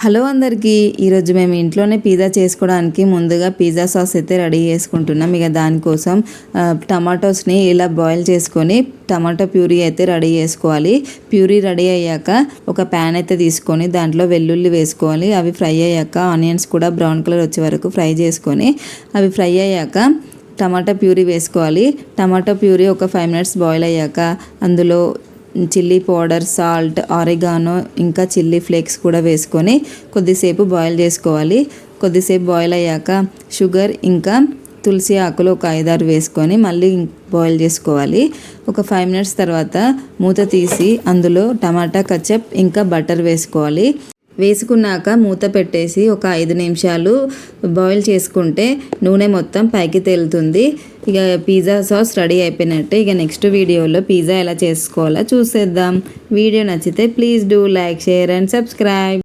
Hello అందరికీ, ఈరోజు మేము ఇంట్లోనే పిజ్జా చేసుకోవడానికి ముందుగా పిజ్జా సాస్ అయితే రెడీ చేసుకుంటున్నాం. ఇక దానికోసం టమాటోస్ని ఇలా బాయిల్ చేసుకొని టమాటో ప్యూరీ అయితే రెడీ చేసుకోవాలి. ప్యూరీ రెడీ అయ్యాక ఒక ప్యాన్ అయితే తీసుకొని దాంట్లో వెల్లుల్లి వేసుకోవాలి. అవి ఫ్రై అయ్యాక ఆనియన్స్ కూడా బ్రౌన్ కలర్ వచ్చే వరకు ఫ్రై చేసుకొని అవి ఫ్రై అయ్యాక టమాటో ప్యూరీ వేసుకోవాలి. టమాటో ప్యూరీ ఒక 5 minutes బాయిల్ అయ్యాక అందులో చిల్లీ పౌడర్, సాల్ట్, ఆరిగానో ఇంకా చిల్లీ ఫ్లేక్స్ కూడా వేసుకొని కొద్దిసేపు బాయిల్ చేసుకోవాలి. కొద్దిసేపు బాయిల్ అయ్యాక షుగర్ ఇంకా తులసి ఆకులు ఒక 5-6 వేసుకొని మళ్ళీ బాయిల్ చేసుకోవాలి. ఒక 5 minutes తర్వాత మూత తీసి అందులో టమాటా కచప్ ఇంకా బటర్ వేసుకోవాలి. వేసుకున్నాక మూత పెట్టేసి ఒక 5 నిమిషాలు బాయిల్ చేసుకుంటే నూనె మొత్తం పైకి తేలుతుంది. ఇక పిజ్జా సాస్ రెడీ అయిపోయినట్టే. ఇక నెక్స్ట్ వీడియోలో పిజ్జా ఎలా చేసుకోవాలో చూసేద్దాం. వీడియో నచ్చితే please do like, share and subscribe.